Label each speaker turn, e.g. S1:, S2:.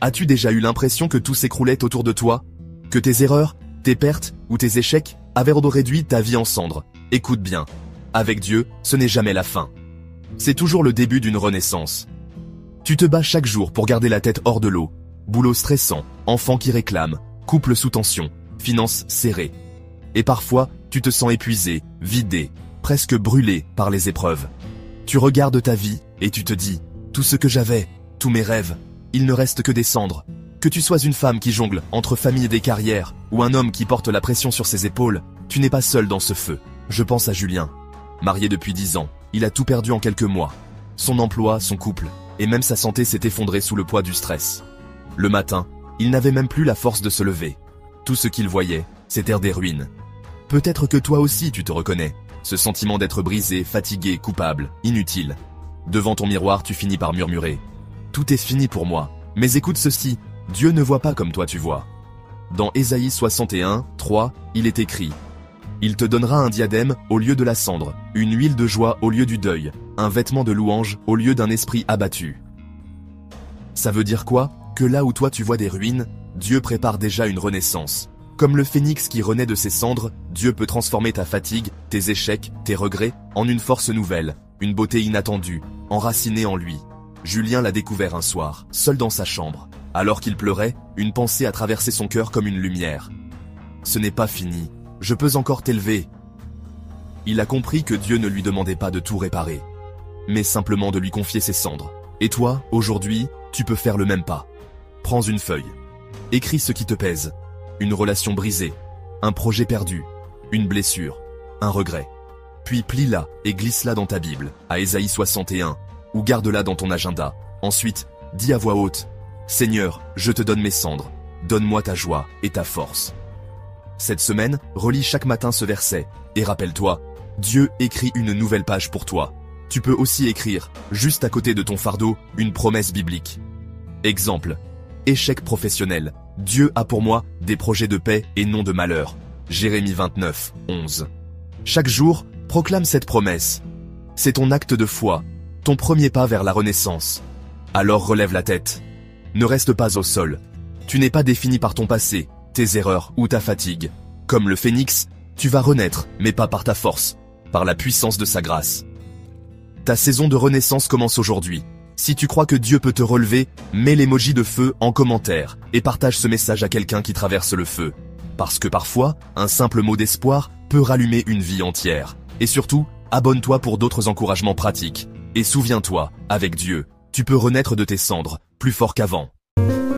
S1: As-tu déjà eu l'impression que tout s'écroulait autour de toi? Que tes erreurs, tes pertes ou tes échecs avaient réduit ta vie en cendres? Écoute bien. Avec Dieu, ce n'est jamais la fin. C'est toujours le début d'une renaissance. Tu te bats chaque jour pour garder la tête hors de l'eau. Boulot stressant, enfants qui réclament, couple sous tension, finances serrées. Et parfois, tu te sens épuisé, vidé, presque brûlé par les épreuves. Tu regardes ta vie et tu te dis, tout ce que j'avais, tous mes rêves, il ne reste que des cendres. Que tu sois une femme qui jongle entre famille et des carrières, ou un homme qui porte la pression sur ses épaules, tu n'es pas seul dans ce feu. Je pense à Julien. Marié depuis 10 ans, il a tout perdu en quelques mois. Son emploi, son couple, et même sa santé s'est effondrée sous le poids du stress. Le matin, il n'avait même plus la force de se lever. Tout ce qu'il voyait, c'était des ruines. Peut-être que toi aussi tu te reconnais. Ce sentiment d'être brisé, fatigué, coupable, inutile. Devant ton miroir, tu finis par murmurer. Tout est fini pour moi. Mais écoute ceci, Dieu ne voit pas comme toi tu vois. Dans Ésaïe 61, 3, il est écrit. Il te donnera un diadème au lieu de la cendre, une huile de joie au lieu du deuil, un vêtement de louange au lieu d'un esprit abattu. Ça veut dire quoi? Que là où toi tu vois des ruines, Dieu prépare déjà une renaissance. Comme le phénix qui renaît de ses cendres, Dieu peut transformer ta fatigue, tes échecs, tes regrets, en une force nouvelle, une beauté inattendue, enracinée en lui. Julien l'a découvert un soir, seul dans sa chambre. Alors qu'il pleurait, une pensée a traversé son cœur comme une lumière. Ce n'est pas fini, je peux encore t'élever. Il a compris que Dieu ne lui demandait pas de tout réparer, mais simplement de lui confier ses cendres. Et toi, aujourd'hui, tu peux faire le même pas. Prends une feuille. Écris ce qui te pèse. Une relation brisée, un projet perdu, une blessure, un regret. Puis plie-la et glisse-la dans ta Bible, à Ésaïe 61, ou garde-la dans ton agenda. Ensuite, dis à voix haute, « Seigneur, je te donne mes cendres, donne-moi ta joie et ta force. » Cette semaine, relis chaque matin ce verset, et rappelle-toi, Dieu écrit une nouvelle page pour toi. Tu peux aussi écrire, juste à côté de ton fardeau, une promesse biblique. Exemple. Échec professionnel. Dieu a pour moi des projets de paix et non de malheur. Jérémie 29, 11. Chaque jour, proclame cette promesse. C'est ton acte de foi, ton premier pas vers la renaissance. Alors relève la tête. Ne reste pas au sol. Tu n'es pas défini par ton passé, tes erreurs ou ta fatigue. Comme le phénix, tu vas renaître, mais pas par ta force, par la puissance de sa grâce. Ta saison de renaissance commence aujourd'hui. Si tu crois que Dieu peut te relever, mets l'emoji de feu en commentaire et partage ce message à quelqu'un qui traverse le feu. Parce que parfois, un simple mot d'espoir peut rallumer une vie entière. Et surtout, abonne-toi pour d'autres encouragements pratiques. Et souviens-toi, avec Dieu, tu peux renaître de tes cendres, plus fort qu'avant.